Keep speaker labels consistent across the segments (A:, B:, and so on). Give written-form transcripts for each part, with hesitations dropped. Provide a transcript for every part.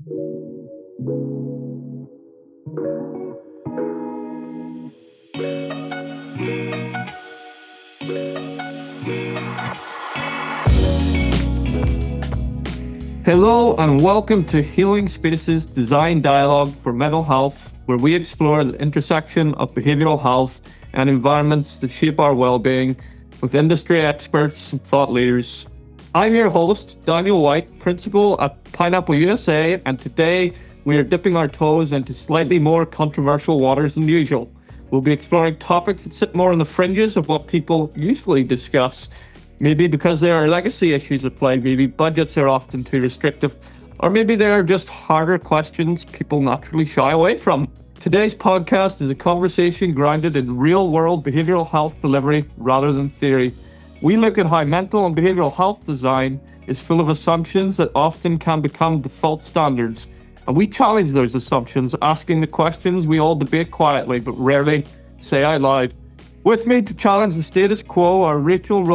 A: Hello and welcome to Healing Spaces Design Dialogue for Mental Health, where we explore the intersection of behavioural health and environments that shape our well-being with industry experts and thought leaders. I'm your host, Daniel White, Principal at Pineapple USA, and today we are dipping our toes into slightly more controversial waters than usual. We'll be exploring topics that sit more on the fringes of what people usually discuss. Maybe because there are legacy issues at play, maybe budgets are often too restrictive, or maybe there are just harder questions people naturally shy away from. Today's podcast is a conversation grounded in real-world behavioural health delivery rather than theory. We look at how mental and behavioural health design is full of assumptions that often can become default standards, and we challenge those assumptions, asking the questions we all debate quietly but rarely say out loud. With me to challenge the status quo are Rachael,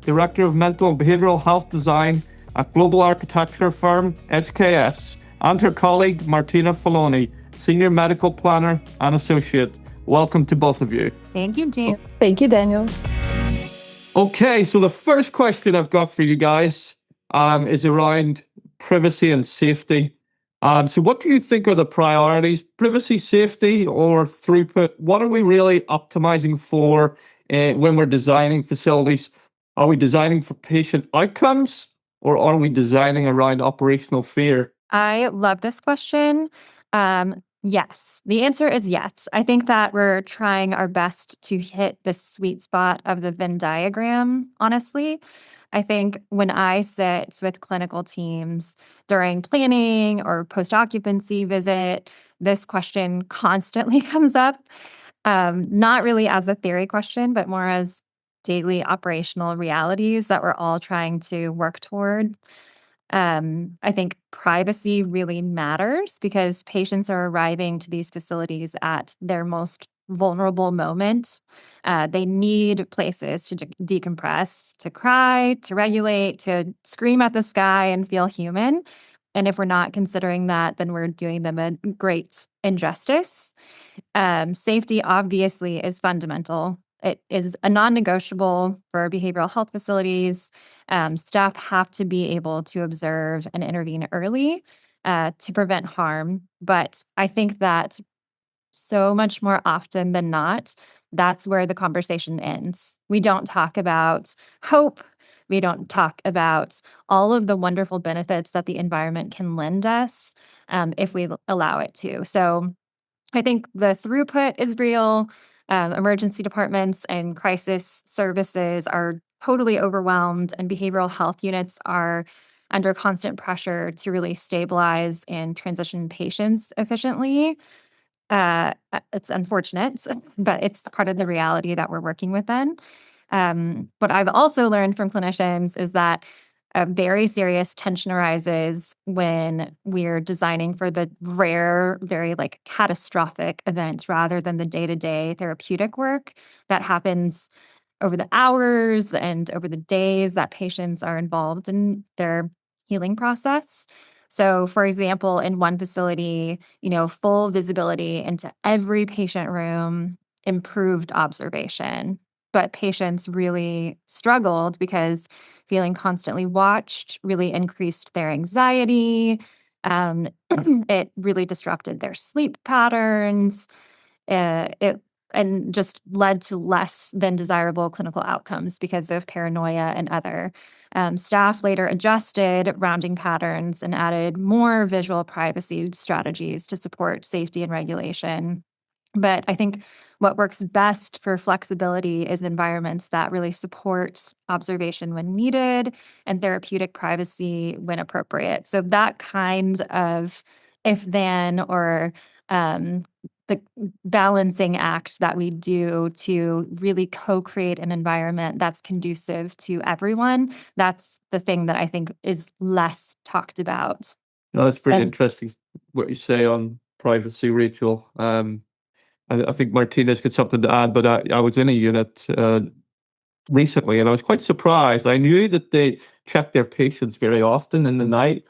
A: Director of Mental and Behavioural Health Design at global architecture firm HKS, and her colleague Martyna Falloni, Senior Medical Planner and Associate. Welcome to both of you.
B: Thank you, Daniel.
C: Thank you, Daniel.
A: Okay, so the first question I've got for you guys is around privacy and safety. So what do you think are the priorities, privacy, safety, or throughput? What are we really optimizing for when we're designing facilities? Are we designing for patient outcomes, or are we designing around operational fear?
B: I love this question. Yes, the answer is yes. I think that we're trying our best to hit the sweet spot of the Venn diagram, honestly. I think when I sit with clinical teams during planning or post-occupancy visit, this question constantly comes up, not really as a theory question, but more as daily operational realities that we're all trying to work toward. I think privacy really matters because patients are arriving to these facilities at their most vulnerable moment. They need places to decompress, to cry, to regulate, to scream at the sky and feel human. And if we're not considering that, then we're doing them a great injustice. Safety obviously is fundamental. It is a non-negotiable for behavioral health facilities. Staff have to be able to observe and intervene early to prevent harm. But I think that so much more often than not, that's where the conversation ends. We don't talk about hope. We don't talk about all of the wonderful benefits that the environment can lend us if we allow it to. So I think the throughput is real. Emergency departments and crisis services are totally overwhelmed, and behavioral health units are under constant pressure to really stabilize and transition patients efficiently. It's unfortunate, but it's part of the reality that we're working within. What I've also learned from clinicians is that a very serious tension arises when we're designing for the rare, very catastrophic events rather than the day-to-day therapeutic work that happens over the hours and over the days that patients are involved in their healing process. So, for example, in one facility, full visibility into every patient room, improved observation. But patients really struggled because feeling constantly watched really increased their anxiety. It really disrupted their sleep patterns. It and just led to less than desirable clinical outcomes because of paranoia and other. Staff later adjusted rounding patterns and added more visual privacy strategies to support safety and regulation. But I think what works best for flexibility is environments that really support observation when needed and therapeutic privacy when appropriate. So that kind of if-then or the balancing act that we do to really co-create an environment that's conducive to everyone, that's the thing that I think is less talked about.
A: No, that's pretty interesting what you say on privacy, Rachael. I think Martyna's got something to add, but I was in a unit recently and I was quite surprised. I knew that they checked their patients very often in the night,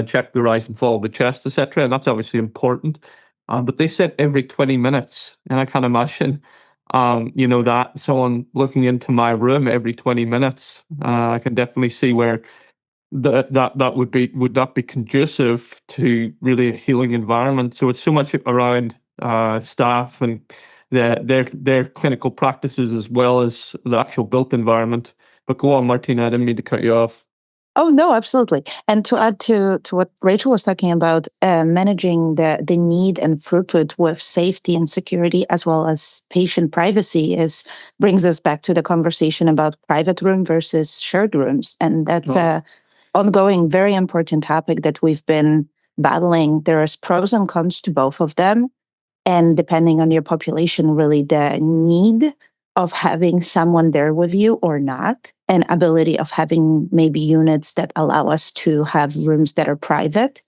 A: check the rise and fall of the chest, etc. And that's obviously important. But they said every 20 minutes. And I can't imagine, that someone looking into my room every 20 minutes. I can definitely see where that would not be conducive to really a healing environment. So it's so much around staff and their clinical practices as well as the actual built environment. But go on, Martina, I didn't mean to cut you off.
C: Oh, no, absolutely. And to add to what Rachel was talking about, managing the need and throughput with safety and security, as well as patient privacy, brings us back to the conversation about private room versus shared rooms. And that's a ongoing, very important topic that we've been battling. There's pros and cons to both of them. And depending on your population, really the need of having someone there with you or not, and ability of having maybe units that allow us to have rooms that are private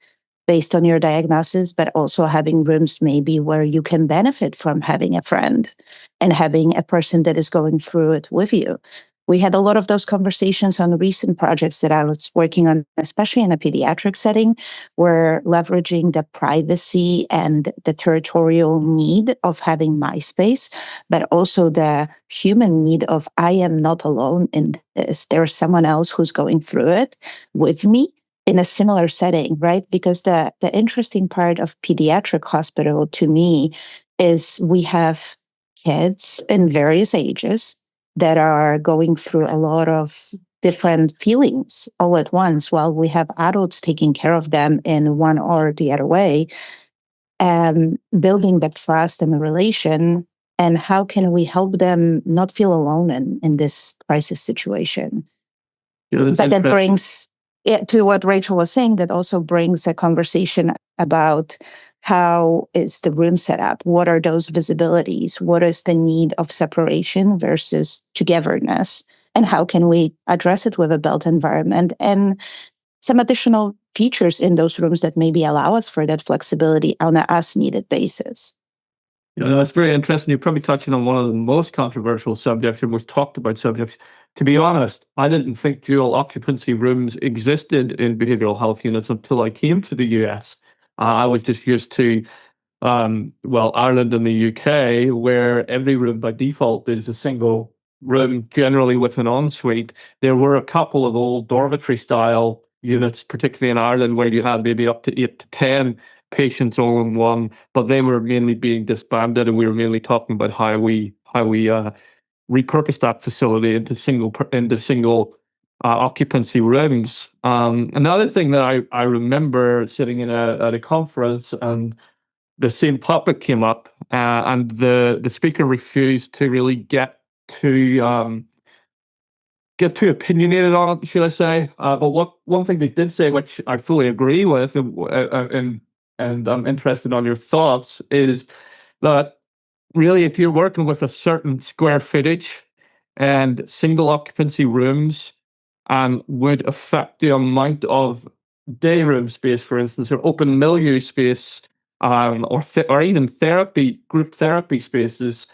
C: based on your diagnosis, but also having rooms maybe where you can benefit from having a friend and having a person that is going through it with you. We had a lot of those conversations on recent projects that I was working on, especially in a pediatric setting, where leveraging the privacy and the territorial need of having my space, but also the human need of I am not alone in this. There's someone else who's going through it with me in a similar setting, right? Because the interesting part of pediatric hospital to me is we have kids in various ages that are going through a lot of different feelings all at once, while we have adults taking care of them in one or the other way, and building that trust and the relation. And how can we help them not feel alone in this crisis situation? But that brings it to what Rachel was saying, that also brings a conversation about how is the room set up? What are those visibilities? What is the need of separation versus togetherness? And how can we address it with a built environment and some additional features in those rooms that maybe allow us for that flexibility on an as needed basis?
A: That's very interesting. You're probably touching on one of the most controversial subjects or most talked about subjects. To be honest, I didn't think dual occupancy rooms existed in behavioral health units until I came to the US. I was just used to Ireland and the UK, where every room by default is a single room, generally with an ensuite. There were a couple of old dormitory style units, particularly in Ireland, where you had maybe up to 8 to 10 patients all in one, but they were mainly being disbanded, and we were mainly talking about how we repurpose that facility into single occupancy rooms. Another thing that I remember sitting at a conference, and the same topic came up, and the speaker refused to really to get too opinionated on it, should I say? But one thing they did say, which I fully agree with, and I'm interested on your thoughts, is that really, if you're working with a certain square footage and single occupancy rooms, would affect the amount of day room space, for instance, or open milieu space, or even group therapy spaces,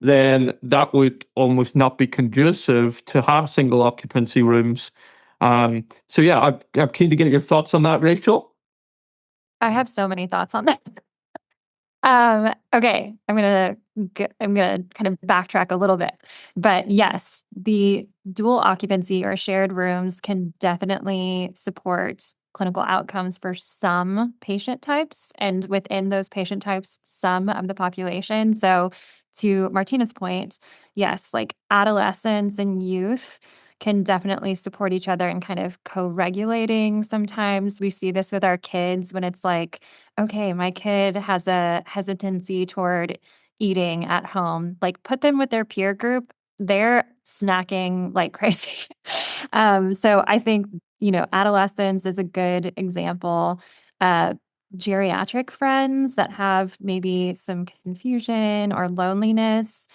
A: then that would almost not be conducive to have single occupancy rooms. So yeah, I'm keen to get your thoughts on that, Rachel.
B: I have so many thoughts on this. Okay, I'm gonna kind of backtrack a little bit. But yes, the dual occupancy or shared rooms can definitely support clinical outcomes for some patient types, and within those patient types, some of the population. So to Martina's point, yes, like adolescents and youth can definitely support each other and kind of co-regulating. Sometimes we see this with our kids when it's like, okay, my kid has a hesitancy toward eating at home. Like, put them with their peer group, they're snacking like crazy. So I think, adolescence is a good example. Uh, Geriatric friends that have maybe some confusion or loneliness,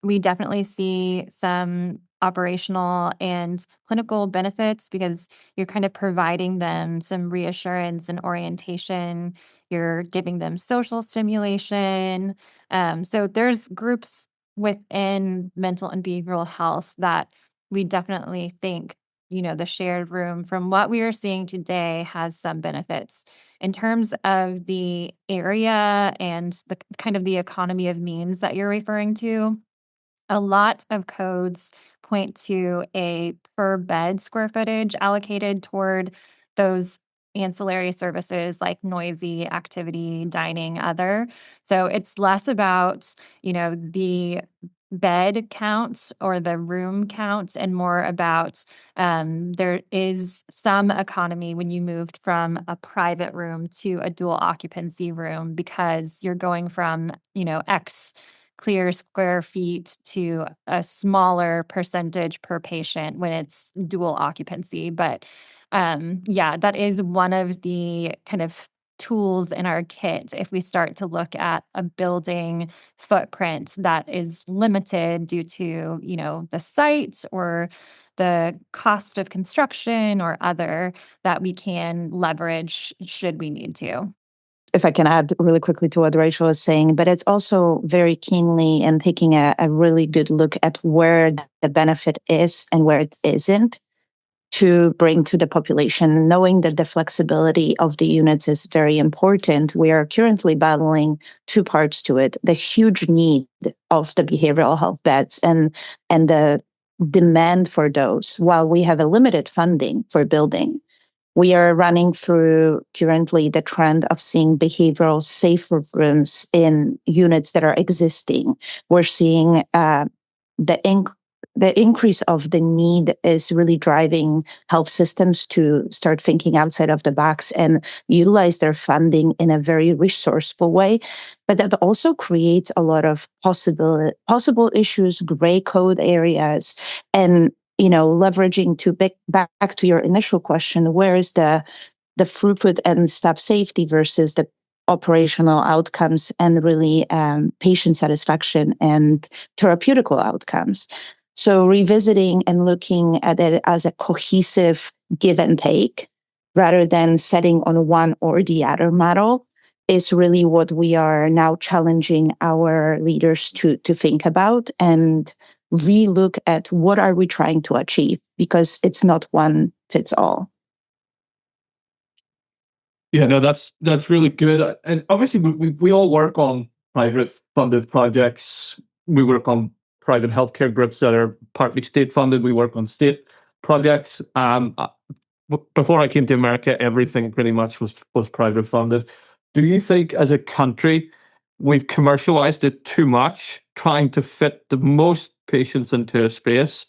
B: we definitely see some operational and clinical benefits because you're kind of providing them some reassurance and orientation. You're giving them social stimulation. So there's groups within mental and behavioral health that we definitely think the shared room, from what we are seeing today, has some benefits. In terms of the area and the kind of the economy of means that you're referring to, a lot of codes point to a per bed square footage allocated toward those ancillary services like noisy, activity, dining, other. So it's less about, the bed count or the room count and more about there is some economy when you moved from a private room to a dual occupancy room because you're going from, X clear square feet to a smaller percentage per patient when it's dual occupancy. But yeah, that is one of the kind of tools in our kit if we start to look at a building footprint that is limited due to, the site or the cost of construction or other, that we can leverage should we need to.
C: If I can add really quickly to what Rachel was saying, but it's also very keenly and taking a really good look at where the benefit is and where it isn't to bring to the population, knowing that the flexibility of the units is very important. We are currently battling two parts to it: the huge need of the behavioral health beds and the demand for those, while we have a limited funding for building. We are running through currently the trend of seeing behavioral safer rooms in units that are existing. We're seeing the the increase of the need is really driving health systems to start thinking outside of the box and utilize their funding in a very resourceful way. But that also creates a lot of possible issues, gray code areas, and leveraging to back to your initial question, where is the throughput and staff safety versus the operational outcomes and really patient satisfaction and therapeutical outcomes. So revisiting and looking at it as a cohesive give and take rather than setting on one or the other model is really what we are now challenging our leaders to think about and relook at what are we trying to achieve, because it's not one fits all.
A: Yeah, no, that's really good. And obviously, we all work on private funded projects. We work on private healthcare groups that are partly state funded. We work on state projects. Before I came to America, everything pretty much was private funded. Do you think, as a country, we've commercialized it too much, trying to fit the most patients into a space?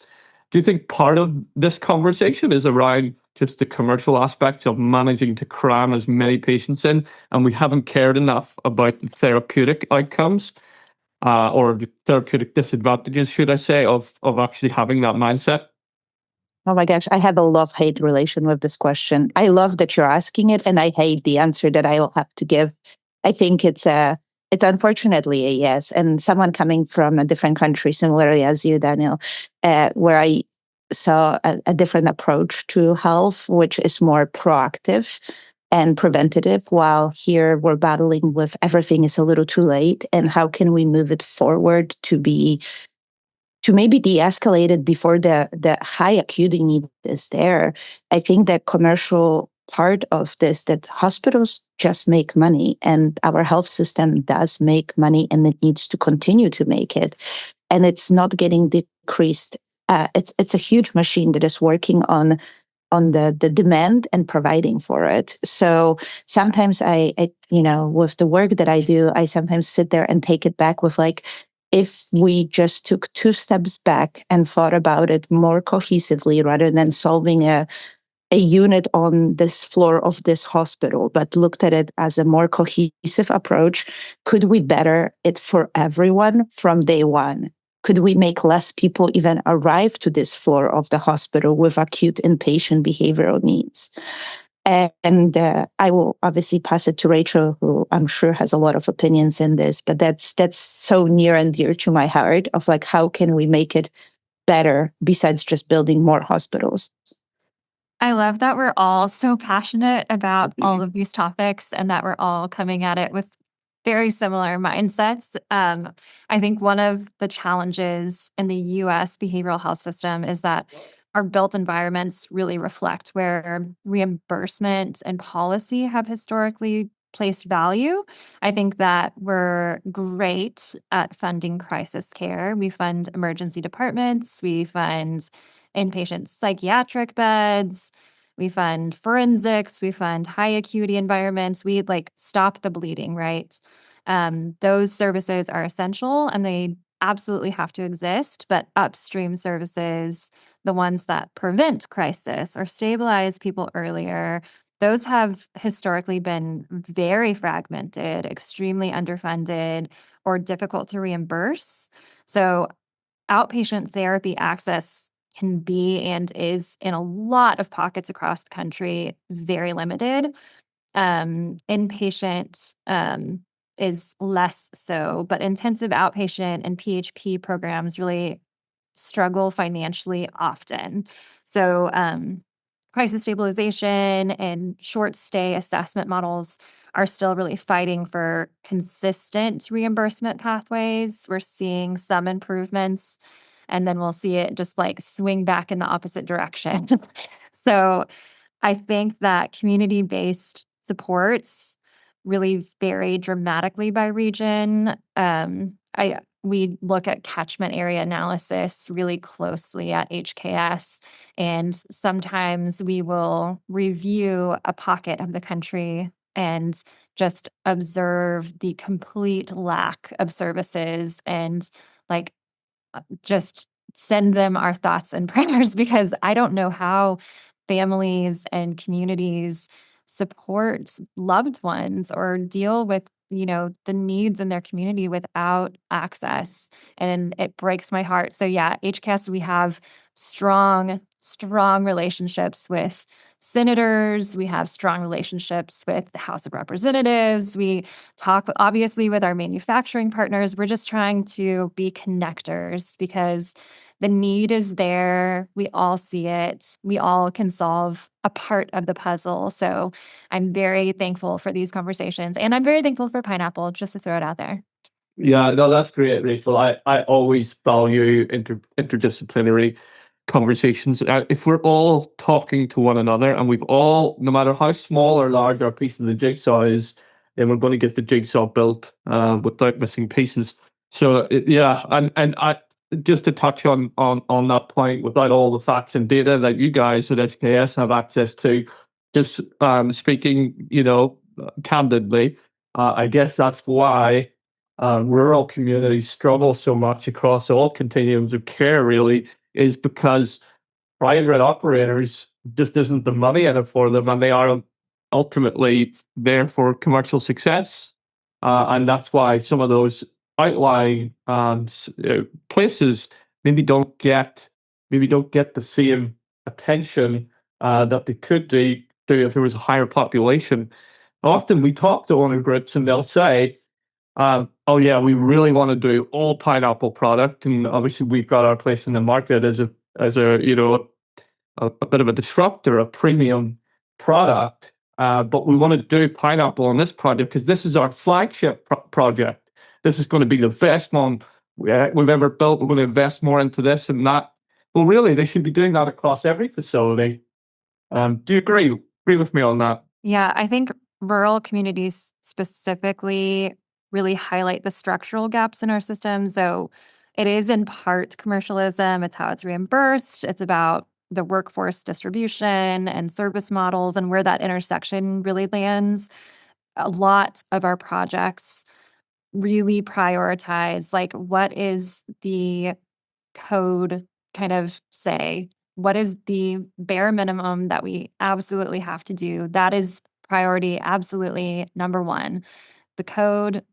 A: Do you think part of this conversation is around just the commercial aspects of managing to cram as many patients in, and we haven't cared enough about the therapeutic outcomes, or the therapeutic disadvantages, should I say, of actually having that mindset?
C: Oh my gosh, I have a love-hate relation with this question. I love that you're asking it, and I hate the answer that I will have to give. I think it's unfortunately a yes. And someone coming from a different country, similarly as you, Daniel, where I saw a different approach to health, which is more proactive and preventative, while here we're battling with everything is a little too late. And how can we move it forward to maybe de-escalate it before the high acuity need is there? I think that commercial part of this, that hospitals just make money and our health system does make money and it needs to continue to make it. And it's not getting decreased. It's a huge machine that is working on the demand and providing for it. So sometimes I with the work that I do, I sometimes sit there and take it back with like, if we just took two steps back and thought about it more cohesively rather than solving a unit on this floor of this hospital, but looked at it as a more cohesive approach, could we better it for everyone from day one? Could we make less people even arrive to this floor of the hospital with acute inpatient behavioral needs? And I will obviously pass it to Rachel, who I'm sure has a lot of opinions in this, but that's so near and dear to my heart of like, how can we make it better besides just building more hospitals?
B: I love that we're all so passionate about all of these topics and that we're all coming at it with very similar mindsets. I think one of the challenges in the US behavioral health system is that our built environments really reflect where reimbursement and policy have historically placed value. I think that we're great at funding crisis care. We fund emergency departments, we fund inpatient psychiatric beds, we fund forensics, we fund high acuity environments. We like stop the bleeding, right? Those services are essential and they absolutely have to exist, but upstream services, the ones that prevent crisis or stabilize people earlier, those have historically been very fragmented, extremely underfunded, or difficult to reimburse. So, outpatient therapy access can be and is in a lot of pockets across the country very limited. Inpatient is less so, but intensive outpatient and PHP programs really struggle financially often. So, crisis stabilization and short stay assessment models are still really fighting for consistent reimbursement pathways. We're seeing some improvements, and then we'll see it just like swing back in the opposite direction. So, I think that community-based supports really vary dramatically by region. We look at catchment area analysis really closely at HKS, and sometimes we will review a pocket of the country and just observe the complete lack of services and like just send them our thoughts and prayers because I don't know how families and communities support loved ones or deal with, the needs in their community without access. And it breaks my heart. So yeah, HCAS, we have strong relationships with senators. We have strong relationships with the House of Representatives. We talk obviously with our manufacturing partners. We're just trying to be connectors because the need is there. We all see it. We all can solve a part of the puzzle. So I'm very thankful for these conversations. And I'm very thankful for Pineapple, just to throw it out there.
A: Yeah, no, that's great, Rachel. I always value interdisciplinary conversations. If we're all talking to one another and we've all, no matter how small or large our piece of the jigsaw is, then we're going to get the jigsaw built without missing pieces. So yeah, and I just to touch on that point, without all the facts and data that you guys at HKS have access to, just speaking, candidly, I guess that's why rural communities struggle so much across all continuums of care, really, is because private operators just isn't the money in it for them, and they are ultimately there for commercial success. And that's why some of those outlying places maybe don't get the same attention that they could do if there was a higher population. Often we talk to owner groups and they'll say, oh yeah, we really want to do all pineapple product, and obviously we've got our place in the market as a bit of a disruptor, a premium product. But we want to do pineapple on this project because this is our flagship project. This is going to be the best one we've ever built. We're going to invest more into this and that. Well, really, they should be doing that across every facility. Do you agree with me on that?
B: Yeah, I think rural communities specifically really highlight the structural gaps in our system. So it is in part commercialism, it's how it's reimbursed, it's about the workforce distribution and service models and where that intersection really lands. A lot of our projects really prioritize like what is the code kind of say? What is the bare minimum that we absolutely have to do? That is priority absolutely number one. The code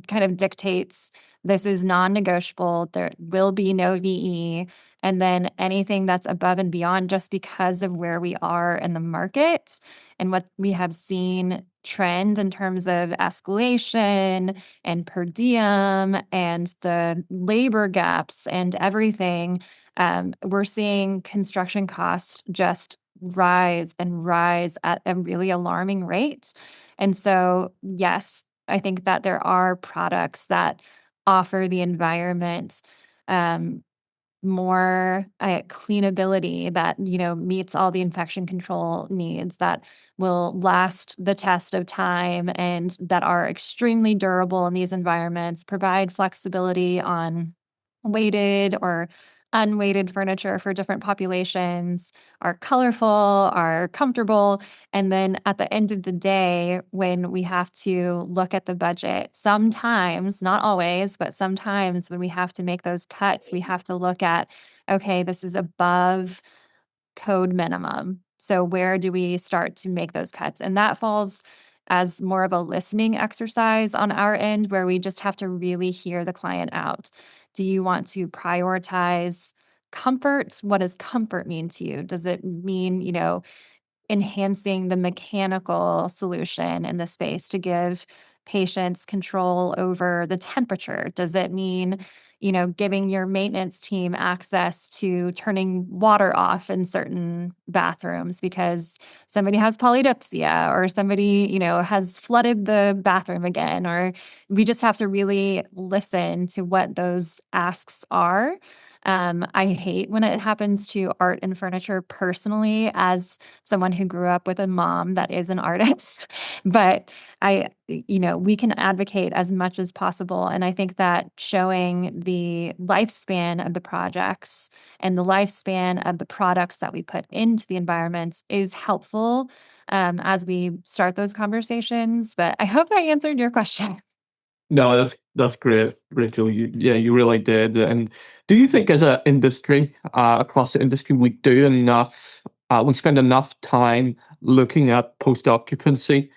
B: kind of dictates this is non-negotiable. There will be no VE. And then anything that's above and beyond just because of where we are in the market and what we have seen trend in terms of escalation and per diem and the labor gaps and everything, we're seeing construction costs just rise and rise at a really alarming rate. And so, yes, I think that there are products that offer the environment, um, more cleanability that, meets all the infection control needs, that will last the test of time and that are extremely durable in these environments, provide flexibility on weighted or unweighted furniture for different populations, are colorful, are comfortable. And then at the end of the day, when we have to look at the budget, sometimes, not always, but sometimes when we have to make those cuts, we have to look at, okay, this is above code minimum. So where do we start to make those cuts? And that falls as more of a listening exercise on our end, where we just have to really hear the client out. Do you want to prioritize comfort? What does comfort mean to you? Does it mean, enhancing the mechanical solution in the space to give patients control over the temperature? Does it mean, giving your maintenance team access to turning water off in certain bathrooms because somebody has polydipsia or somebody, has flooded the bathroom again? Or we just have to really listen to what those asks are. I hate when it happens to art and furniture personally, as someone who grew up with a mom that is an artist. But we can advocate as much as possible. And I think that showing the lifespan of the projects and the lifespan of the products that we put into the environments is helpful as we start those conversations. But I hope that answered your question.
A: No, that's great, Rachel. You really did. And do you think, as an industry, across the industry, we do enough? We spend enough time looking at post occupancy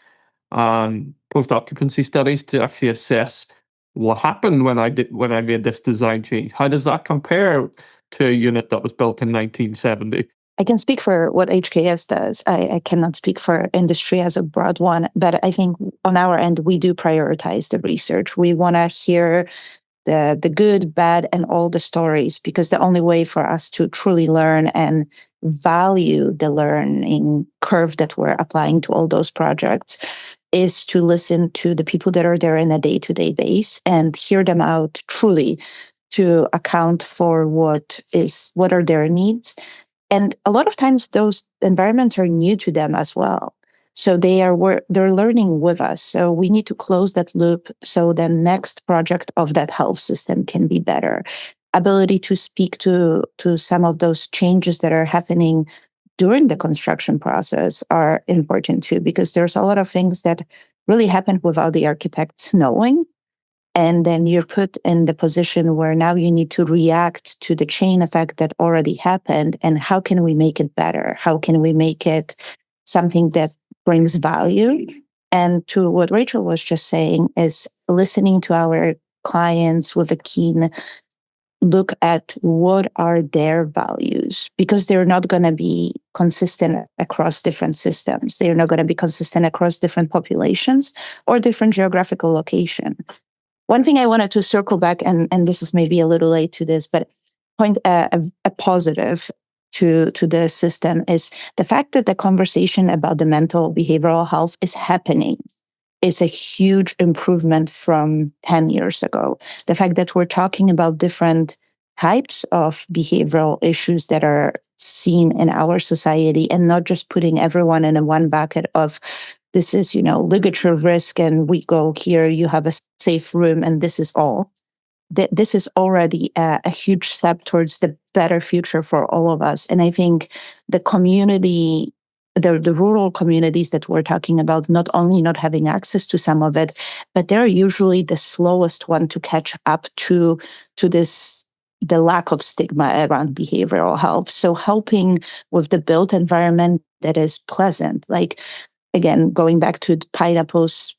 A: studies to actually assess what happened when I made this design change. How does that compare to a unit that was built in 1970?
C: I can speak for what HKS does. I cannot speak for industry as a broad one, but I think on our end, we do prioritize the research. We want to hear the good, bad, and all the stories, because the only way for us to truly learn and value the learning curve that we're applying to all those projects is to listen to the people that are there in a day-to-day base and hear them out truly, to account for what are their needs. And a lot of times those environments are new to them as well. So they're learning with us. So we need to close that loop so the next project of that health system can be better. Ability to speak to some of those changes that are happening during the construction process are important too, because there's a lot of things that really happen without the architects knowing. And then you're put in the position where now you need to react to the chain effect that already happened. And how can we make it better? How can we make it something that brings value? And to what Rachael was just saying, is listening to our clients with a keen look at what are their values, because they're not going to be consistent across different systems. They're not going to be consistent across different populations or different geographical location. One thing I wanted to circle back, and this is maybe a little late to this, but point a positive to the system is the fact that the conversation about the mental behavioral health is happening is a huge improvement from 10 years ago. The fact that we're talking about different types of behavioral issues that are seen in our society and not just putting everyone in a one bucket of this is, ligature risk, and we go here, you have a safe room, and this is all. This is already a huge step towards the better future for all of us. And I think the community, the rural communities that we're talking about, not only not having access to some of it, but they're usually the slowest one to catch up to this, the lack of stigma around behavioral health. So helping with the built environment that is pleasant, like, again, going back to Pineapple's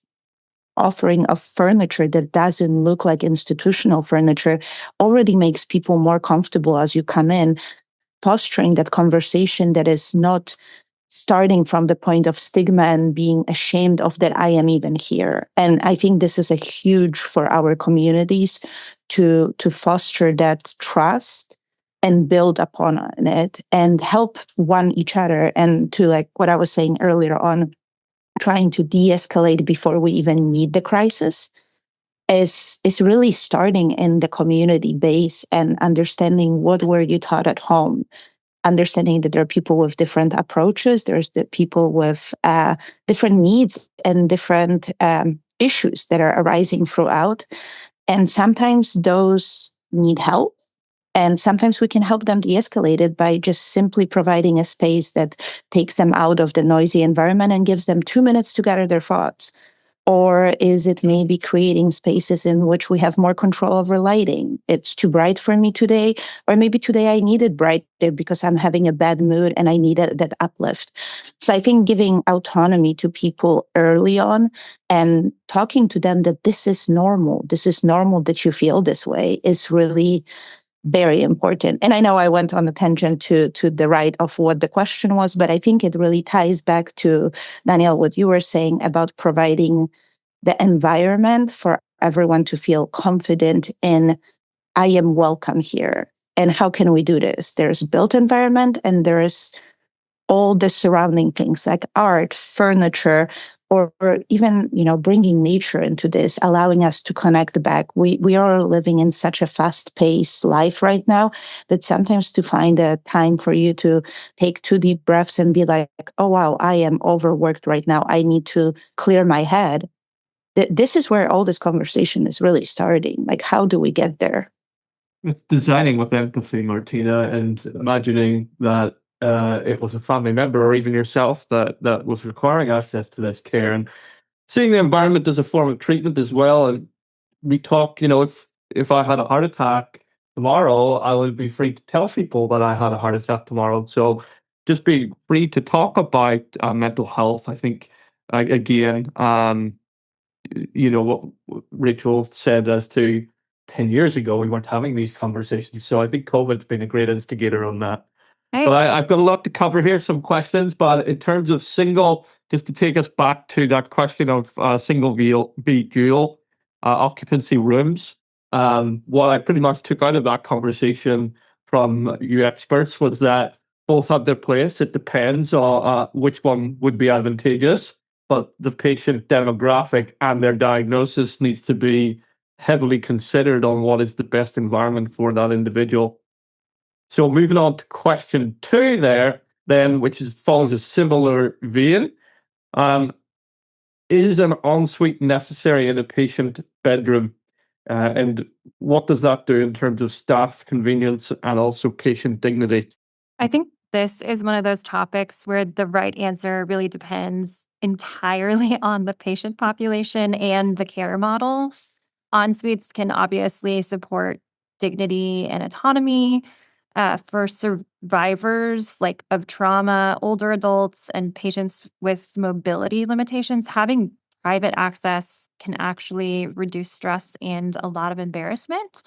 C: offering of furniture that doesn't look like institutional furniture, already makes people more comfortable as you come in, fostering that conversation that is not starting from the point of stigma and being ashamed of that I am even here. And I think this is a huge for our communities to foster that trust and build upon it and help one each other. And to, like what I was saying earlier on, trying to de-escalate before we even need the crisis. is really starting in the community base and understanding what were you taught at home, understanding that there are people with different approaches. There's the people with different needs and different issues that are arising throughout. And sometimes those need help. And sometimes we can help them de-escalate it by just simply providing a space that takes them out of the noisy environment and gives them 2 minutes to gather their thoughts. Or is it maybe creating spaces in which we have more control over lighting? It's too bright for me today, or maybe today I need it brighter because I'm having a bad mood and I need that uplift. So I think giving autonomy to people early on and talking to them that this is normal that you feel this way is really very important. And I know I went on a tangent to the right of what the question was, but I think it really ties back to, Daniel, what you were saying about providing the environment for everyone to feel confident in, I am welcome here. And how can we do this? There's built environment and there's all the surrounding things like art, furniture, or even, bringing nature into this, allowing us to connect back. We are living in such a fast-paced life right now that sometimes to find a time for you to take 2 deep breaths and be like, oh, wow, I am overworked right now. I need to clear my head. This is where all this conversation is really starting. Like, how do we get there?
A: It's designing with empathy, Martina, and imagining that it was a family member or even yourself that was requiring access to this care, and seeing the environment as a form of treatment as well. And we talk, if I had a heart attack tomorrow, I would be free to tell people that I had a heart attack tomorrow. So just being free to talk about mental health, I think, again, what Rachel said as to 10 years ago, we weren't having these conversations. So I think COVID's been a great instigator on that. But I've got a lot to cover here, some questions. But in terms of just to take us back to that question of single be dual occupancy rooms, what I pretty much took out of that conversation from you experts was that both have their place. It depends on which one would be advantageous, but the patient demographic and their diagnosis needs to be heavily considered on what is the best environment for that individual. So moving on to question 2 there, then, which follows a similar vein. Is an ensuite necessary in a patient bedroom? And what does that do in terms of staff convenience and also patient dignity?
B: I think this is one of those topics where the right answer really depends entirely on the patient population and the care model. En suites can obviously support dignity and autonomy for survivors like of trauma, older adults, and patients with mobility limitations. Having private access can actually reduce stress and a lot of embarrassment.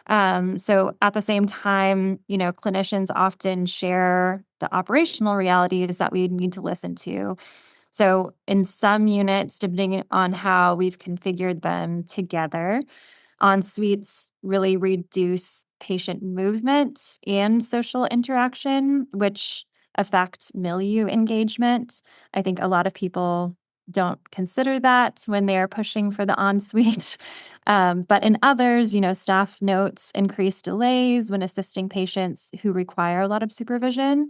B: So at the same time, clinicians often share the operational realities that we need to listen to. So in some units, depending on how we've configured them together, en suites really reduce patient movement and social interaction, which affect milieu engagement. I think a lot of people don't consider that when they are pushing for the ensuite. But in others, staff notes increased delays when assisting patients who require a lot of supervision.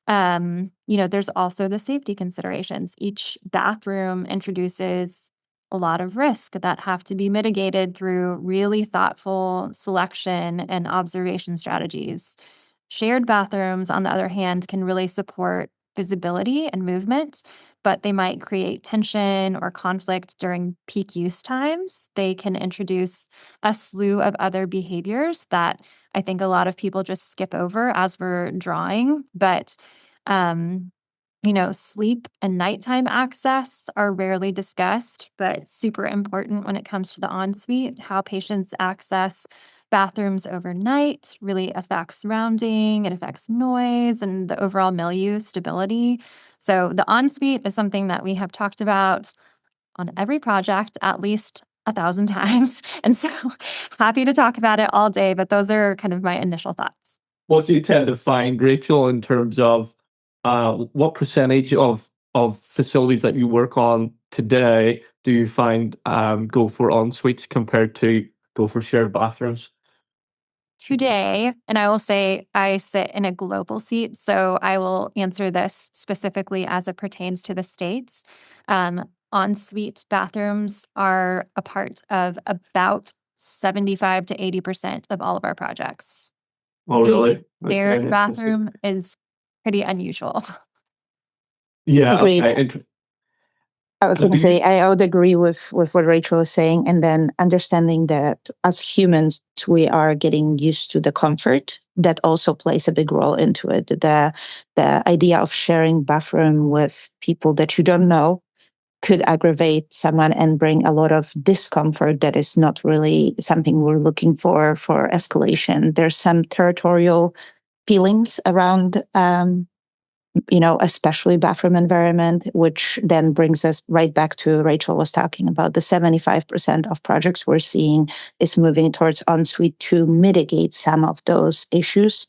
B: There's also the safety considerations. Each bathroom introduces a lot of risk that have to be mitigated through really thoughtful selection and observation strategies. Shared bathrooms, on the other hand, can really support visibility and movement, but they might create tension or conflict during peak use times. They can introduce a slew of other behaviors that I think a lot of people just skip over as we're drawing. But, um, sleep and nighttime access are rarely discussed, but super important when it comes to the ensuite. How patients access bathrooms overnight really affects surrounding, it affects noise and the overall milieu stability. So the ensuite is something that we have talked about on every project at least 1,000 times. And so happy to talk about it all day, but those are kind of my initial thoughts.
A: What do you tend to find, Rachel, in terms of what percentage of facilities that you work on today do you find go for en suites compared to go for shared bathrooms?
B: Today, and I will say I sit in a global seat, so I will answer this specifically as it pertains to the States. Ensuite bathrooms are a part of about 75 to 80% of all of our projects.
A: Oh, really?
B: Shared
A: Okay, interesting.
B: bathroom is pretty unusual.
A: Yeah,
C: Agreed.
A: okay.
C: I was going
A: Do
C: to say
A: you,
C: I would agree with what Rachel was saying, and then understanding that as humans we are getting used to the comfort that also plays a big role into it. The idea of sharing bathroom with people that you don't know could aggravate someone and bring a lot of discomfort that is not really something we're looking for escalation. There's some territorial feelings around especially bathroom environment, which then brings us right back to Rachel was talking about the 75% of projects we're seeing is moving towards ensuite to mitigate some of those issues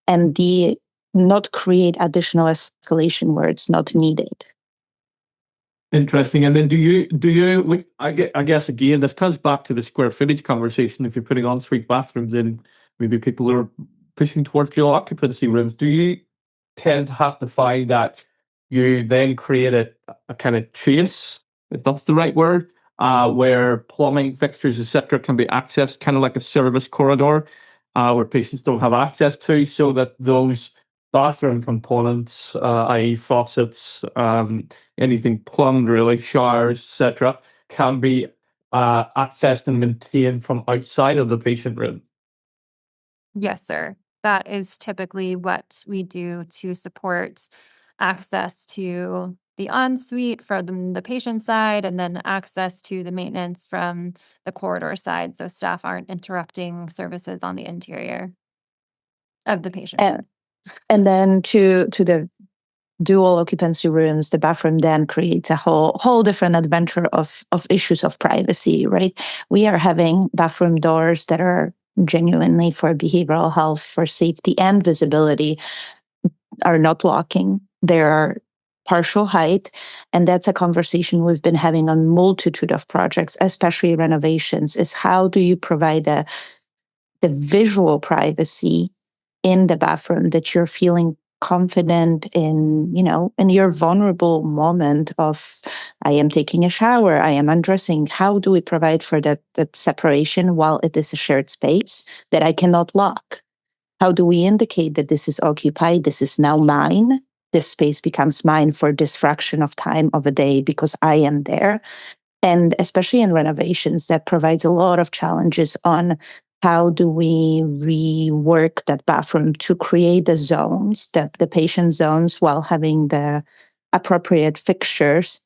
C: and the not create additional escalation where it's not needed.
A: Interesting. And then I guess again, this comes back to the square footage conversation. If you're putting ensuite bathrooms in, maybe people are pushing towards low occupancy rooms. Do you tend to have to find that you then create a kind of chase, if that's the right word, where plumbing fixtures, etc., can be accessed, kind of like a service corridor, where patients don't have access to, so that those bathroom components, i.e., faucets, anything plumbed, really, showers, etc., can be accessed and maintained from outside of the patient room.
B: Yes, sir. That is typically what we do to support access to the ensuite from the patient side and then access to the maintenance from the corridor side so staff aren't interrupting services on the interior of the patient room.
C: And then to the dual occupancy rooms, the bathroom then creates a whole different adventure of issues of privacy, right? We are having bathroom doors that are genuinely for behavioral health, for safety and visibility, are not locking. There are partial height, and that's a conversation we've been having on multitude of projects, especially renovations, is how do you provide the visual privacy in the bathroom that you're feeling confident in your vulnerable moment of I am taking a shower, I am undressing. How do we provide for that separation while it is a shared space that I cannot lock? How do we indicate that this is occupied, this is now mine, this space becomes mine for this fraction of time of a day because I am there? And especially in renovations, that provides a lot of challenges on how do we rework that bathroom to create the zones, the patient zones, while having the appropriate fixtures,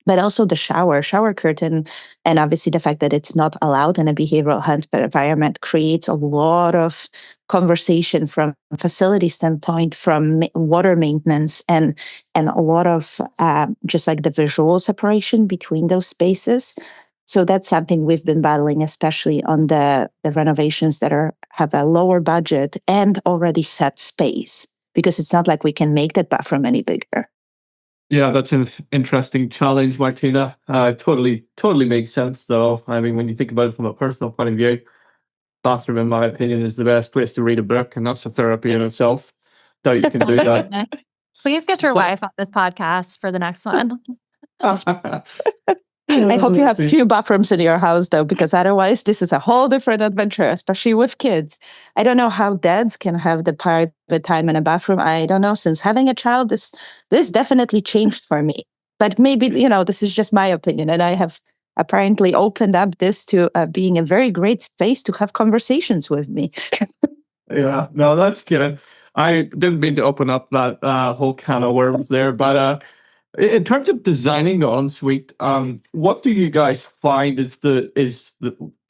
C: but also the shower curtain. And obviously the fact that it's not allowed in a behavioral health environment creates a lot of conversation from a facility standpoint, from water maintenance, and a lot of just like the visual separation between those spaces. So that's something we've been battling, especially on the renovations that have a lower budget and already set space, because it's not like we can make that bathroom any bigger.
A: Yeah, that's an interesting challenge, Martyna. Totally makes sense, though. I mean, when you think about it from a personal point of view, bathroom, in my opinion, is the best place to read a book, and that's a therapy in itself. Doubt you can do that.
B: Please get your
A: So,
B: wife on this podcast for the next one.
C: I hope you have few bathrooms in your house, though, because otherwise this is a whole different adventure, especially with kids. I don't know how dads can have the private time in a bathroom. I don't know. Since having a child, this definitely changed for me. But maybe, this is just my opinion. And I have apparently opened up this to being a very great space to have conversations with me.
A: Yeah, no, that's good. I didn't mean to open up that whole can of worms there, but in terms of designing the ensuite, what do you guys find is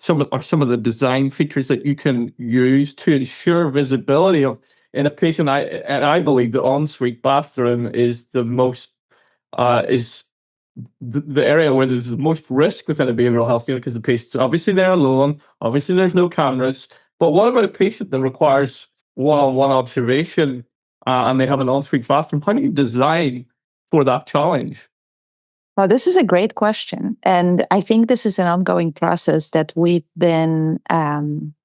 A: some of the design features that you can use to ensure visibility of in a patient? I believe the ensuite bathroom is the most is the area where there's the most risk within a behavioral health unit, because the patient's obviously they're alone, obviously there's no cameras. But what about a patient that requires one-on-one observation and they have an ensuite bathroom? How do you design for that challenge?
C: Well, this is a great question. And I think this is an ongoing process that we've been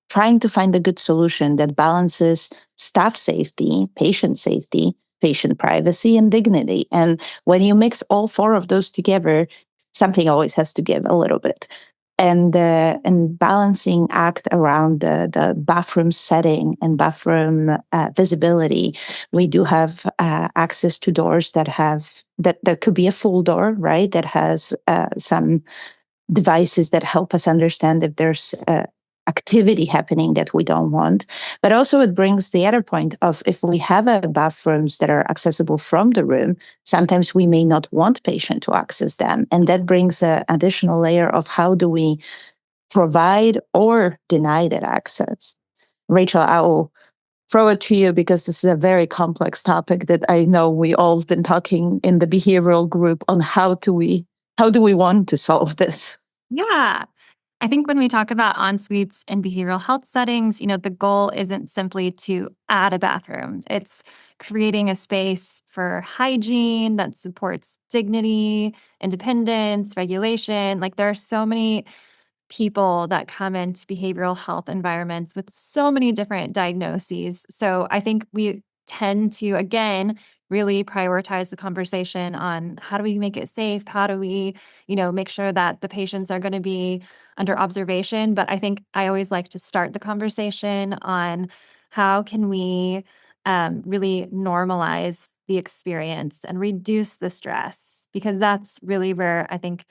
C: trying to find a good solution that balances staff safety, patient privacy, and dignity. And when you mix all four of those together, something always has to give a little bit. And balancing act around the bathroom setting and bathroom visibility. We do have access to doors that have that could be a full door, right? That has some devices that help us understand if there's activity happening that we don't want. But also it brings the other point of if we have bathrooms that are accessible from the room, sometimes we may not want patient to access them. And that brings an additional layer of how do we provide or deny that access. Rachel, I will throw it to you because this is a very complex topic that I know we all have been talking in the behavioral group on how do we want to solve this.
B: Yeah. I think when we talk about en-suites in behavioral health settings, the goal isn't simply to add a bathroom. It's creating a space for hygiene that supports dignity, independence, regulation. Like there are so many people that come into behavioral health environments with so many different diagnoses. So I think we tend to, again, really prioritize the conversation on how do we make it safe? How do we, make sure that the patients are going to be under observation? But I think I always like to start the conversation on how can we really normalize the experience and reduce the stress, because that's really where I think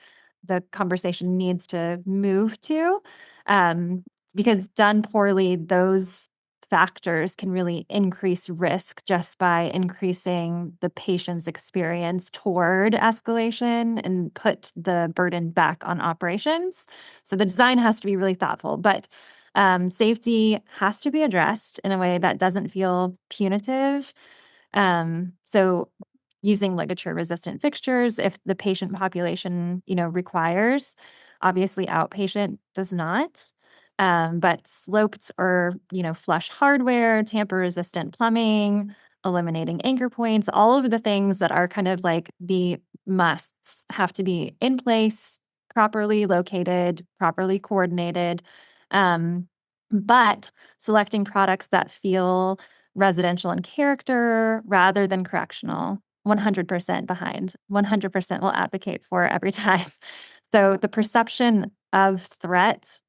B: the conversation needs to move to. Um, because done poorly, those factors can really increase risk just by increasing the patient's experience toward escalation and put the burden back on operations. So the design has to be really thoughtful, but safety has to be addressed in a way that doesn't feel punitive. So using ligature resistant fixtures if the patient population, requires. Obviously, outpatient does not. But sloped or, flush hardware, tamper resistant plumbing, eliminating anchor points, all of the things that are kind of like the musts have to be in place, properly located, properly coordinated. Um, but selecting products that feel residential in character rather than correctional. 100% behind, 100% will advocate for every time. So the perception of threat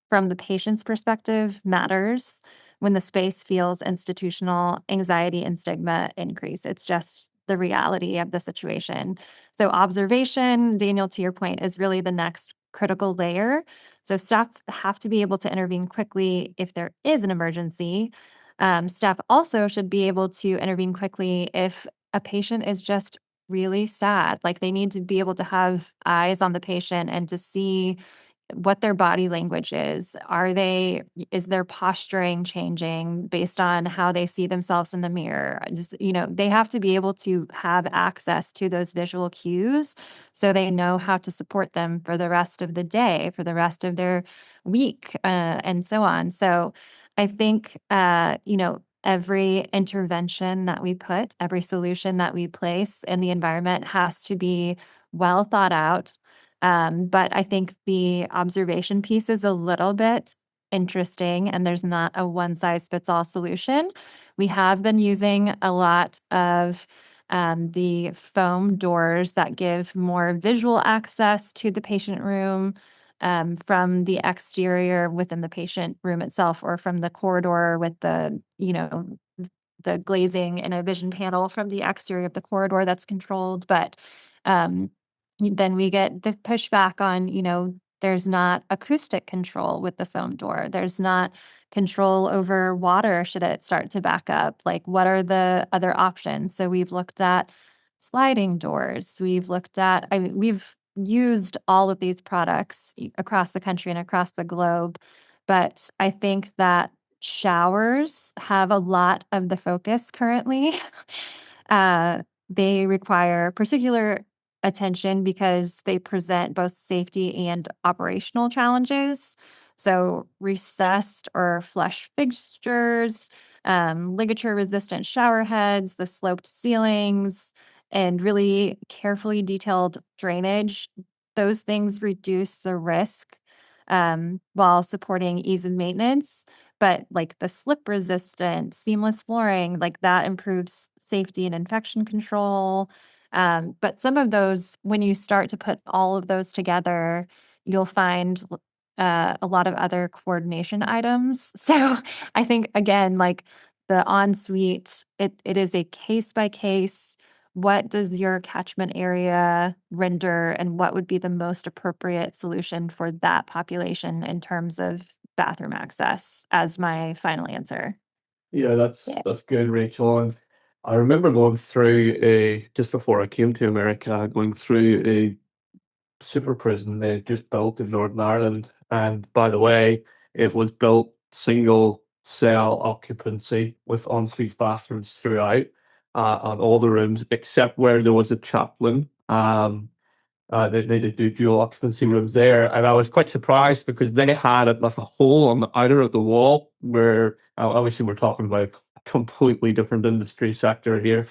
B: from the patient's perspective matters. When the space feels institutional, anxiety and stigma increase. It's just the reality of the situation. So observation, Daniel, to your point, is really the next critical layer. So staff have to be able to intervene quickly if there is an emergency. Staff also should be able to intervene quickly if a patient is just really sad. Like they need to be able to have eyes on the patient and to see what their body language is. Is their posturing changing based on how they see themselves in the mirror? Just, they have to be able to have access to those visual cues so they know how to support them for the rest of the day, for the rest of their week, and so on. So I think, every intervention that we put, every solution that we place in the environment has to be well thought out. But I think the observation piece is a little bit interesting, and there's not a one size fits all solution. We have been using a lot of the foam doors that give more visual access to the patient room from the exterior within the patient room itself, or from the corridor with the glazing and a vision panel from the exterior of the corridor that's controlled. But um, then we get the pushback on, there's not acoustic control with the foam door. There's not control over water should it start to back up. Like, what are the other options? So we've looked at sliding doors. We've used all of these products across the country and across the globe. But I think that showers have a lot of the focus currently. uh, they require particular attention because they present both safety and operational challenges. So, recessed or flush fixtures, ligature resistant shower heads, the sloped ceilings, and really carefully detailed drainage, those things reduce the risk while supporting ease of maintenance. But like the slip resistant, seamless flooring, like that improves safety and infection control. But some of those, when you start to put all of those together, you'll find a lot of other coordination items. So I think, again, like the ensuite, it is a case by case. What does your catchment area render, and what would be the most appropriate solution for that population in terms of bathroom access as my final answer?
A: Yeah,
C: Yeah.
A: that's good, Rachel. And I remember going through a just before I came to America, going through a super prison they just built in Northern Ireland. And by the way, it was built single cell occupancy with ensuite bathrooms throughout, on all the rooms except where there was a chaplain. They did do dual occupancy rooms there, and I was quite surprised because they had like a hole on the outer of the wall where obviously we're talking about a completely different industry sector here,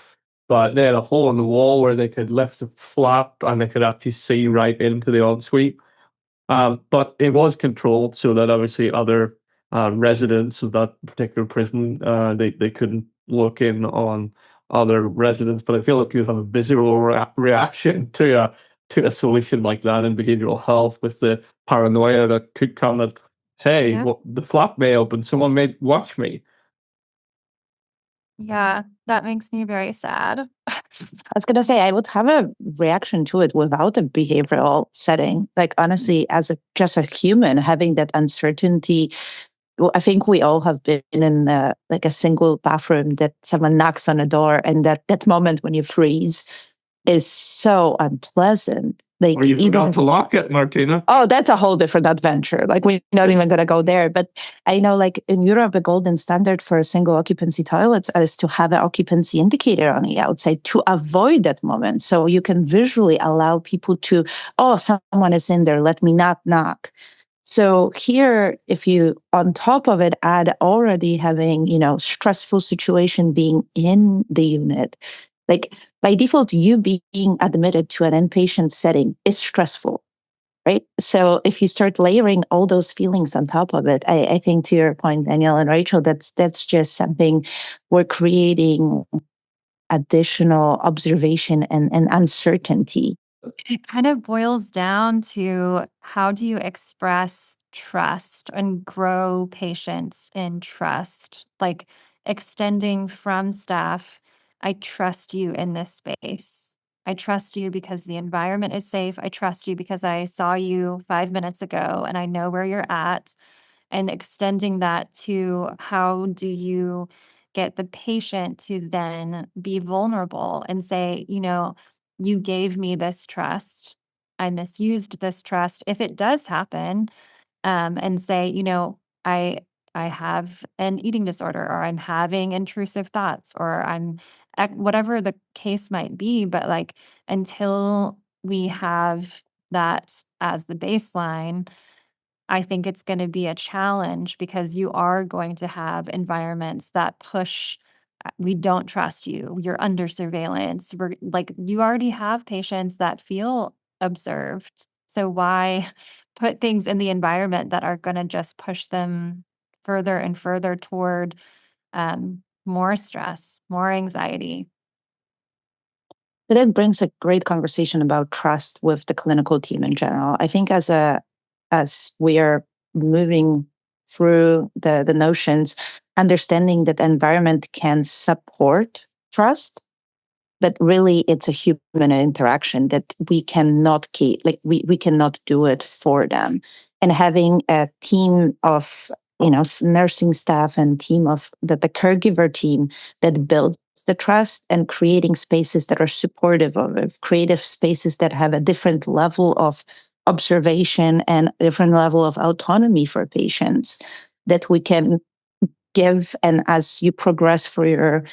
A: but they had a hole in the wall where they could lift the flap and they could actually see right into the ensuite. But it was controlled so that obviously other residents of that particular prison, they couldn't look in on other residents. But I feel like you have a visceral reaction to a solution like that in behavioral health, with the paranoia that could come that, hey,
B: Yeah.
A: well, the flap may open, someone may watch me.
B: Yeah, that makes me very sad.
C: I was gonna say I would have a reaction to it without a behavioral setting. Like honestly, as just a human, having that uncertainty. Well, I think we all have been in like a single bathroom that someone knocks on a door, and that moment when you freeze is so unpleasant. Like
A: Or you
C: even
A: forgot to lock it, Martina.
C: oh, that's a whole different adventure. Like we're not even going to go there. But I know, like in Europe, the golden standard for single occupancy toilets is to have an occupancy indicator on the outside to avoid that moment. So you can visually allow people to, oh, someone is in there. Let me not knock. So here, if you on top of it add already having, stressful situation being in the unit, like by default, you being admitted to an inpatient setting is stressful, right? So if you start layering all those feelings on top of it, I think to your point, Danielle and Rachel, that's just something we're creating additional observation and uncertainty.
B: It kind of boils down to how do you express trust and grow patience in trust? Like extending from staff, I trust you in this space. I trust you because the environment is safe. I trust you because I saw you 5 minutes ago and I know where you're at. And extending that to how do you get the patient to then be vulnerable and say, you gave me this trust. I misused this trust. If it does happen, and say, I I have an eating disorder, or I'm having intrusive thoughts, or whatever the case might be. But like until we have that as the baseline, I think it's going to be a challenge because you are going to have environments that push. We don't trust you. You're under surveillance. We're like, you already have patients that feel observed. So why put things in the environment that are going to just push them further and further toward more stress, more anxiety?
C: But that brings a great conversation about trust with the clinical team in general. I think as we are moving through the notions, understanding that the environment can support trust, but really it's a human interaction that we cannot keep, like we cannot do it for them. And having a team of nursing staff and team of the caregiver team that builds the trust, and creating spaces that are supportive of it, creative spaces that have a different level of observation and a different level of autonomy for patients that we can give. And as you progress for your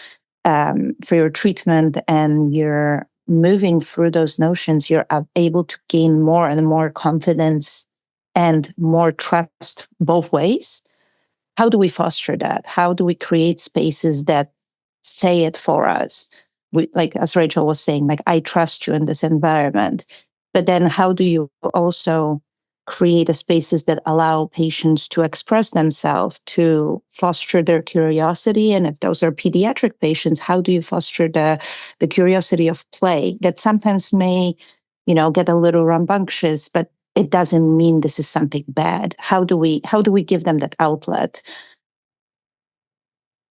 C: treatment and you're moving through those notions, you're able to gain more and more confidence and more trust both ways. How do we foster that? How do we create spaces that say it for us? like as Rachel was saying, like I trust you in this environment. But then how do you also create a spaces that allow patients to express themselves, to foster their curiosity? And if those are pediatric patients, how do you foster the curiosity of play that sometimes may, get a little rambunctious, but it doesn't mean this is something bad. How do we give them that outlet?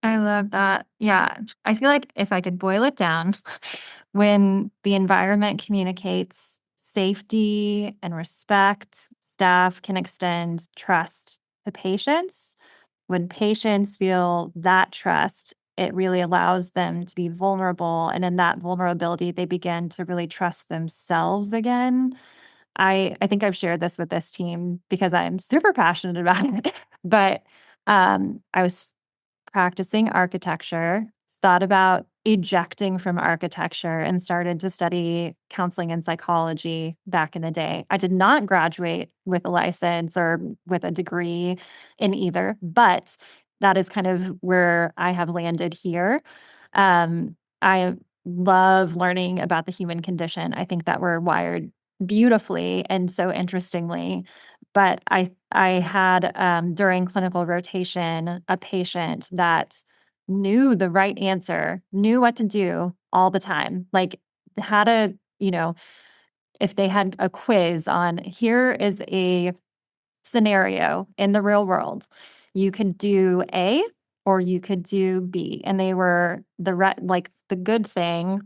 B: I love that. Yeah. I feel like if I could boil it down, when the environment communicates safety and respect, staff can extend trust to patients. When patients feel that trust, it really allows them to be vulnerable. And in that vulnerability, they begin to really trust themselves again. I think I've shared this with this team because I'm super passionate about it. But I was practicing architecture, thought about ejecting from architecture, and started to study counseling and psychology back in the day. I did not graduate with a license or with a degree in either, but that is kind of where I have landed here. I love learning about the human condition. I think that we're wired beautifully and so interestingly. But I had, during clinical rotation, a patient that knew the right answer, knew what to do all the time, like, had a if they had a quiz on, "Here is a scenario in the real world. You could do A or you could do B." And they were like the good thing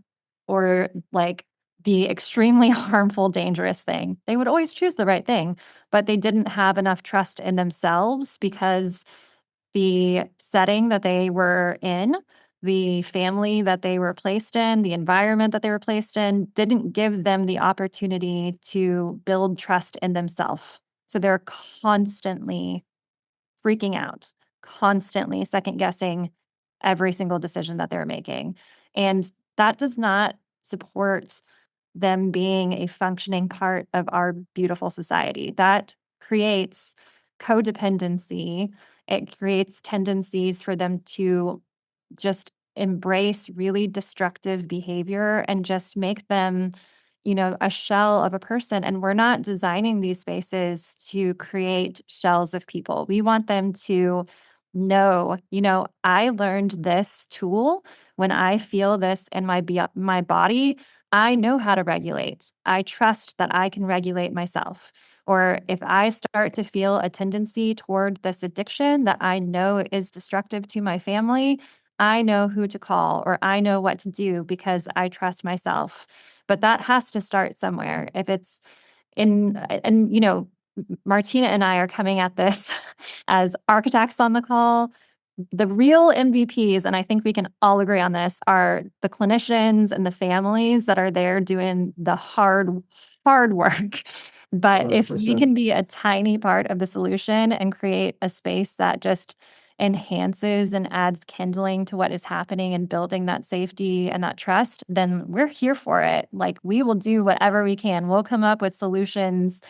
B: or like the extremely harmful, dangerous thing. They would always choose the right thing, but they didn't have enough trust in themselves because the setting that they were in, the family that they were placed in, the environment that they were placed in didn't give them the opportunity to build trust in themselves. So they're constantly freaking out, constantly second guessing every single decision that they're making. And that does not support them being a functioning part of our beautiful society. That creates codependency. It creates tendencies for them to just embrace really destructive behavior and just make them, a shell of a person. And we're not designing these spaces to create shells of people. We want them to know, I learned this tool when I feel this in my body. I know how to regulate. I trust that I can regulate myself. Or if I start to feel a tendency toward this addiction that I know is destructive to my family, I know who to call or I know what to do because I trust myself. But that has to start somewhere. If it's and Martyna and I are coming at this as architects on the call. The real MVPs, and I think we can all agree on this, are the clinicians and the families that are there doing the hard work. But if we
A: 100%.
B: can be a tiny part of the solution and create a space that just enhances and adds kindling to what is happening and building that safety and that trust, then we're here for it. Like, we will do whatever we can. We'll come up with solutions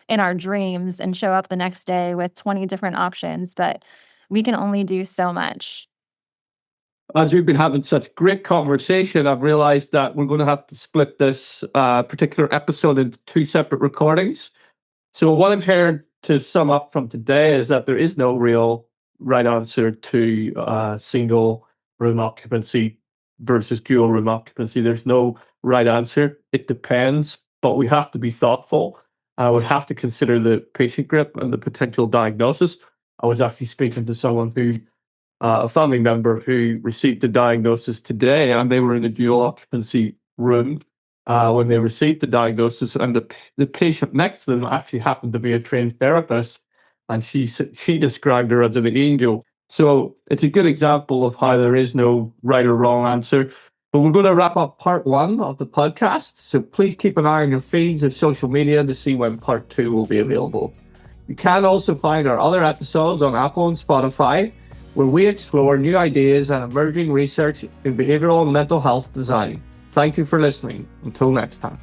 B: in our dreams and show up the next day with 20 different options, but we can only do so much.
A: As we've been having such great conversation, I've realized that we're going to have to split this particular episode into two separate recordings. So what I've heard to sum up from today is that there is no real right answer to single room occupancy versus dual room occupancy. There's no right answer. It depends, but we have to be thoughtful. We have to consider the patient group and the potential diagnosis. I was actually speaking to someone who a family member who received the diagnosis today, and they were in a dual occupancy room when they received the diagnosis, and the patient next to them actually happened to be a trained therapist, and she described her as an angel. So it's a good example of how there is no right or wrong answer. But we're going to wrap up part one of the podcast. So please keep an eye on your feeds and social media to see when part two will be available. You can also find our other episodes on Apple and Spotify, where we explore new ideas and emerging research in behavioral and mental health design. Thank you for listening. Until next time.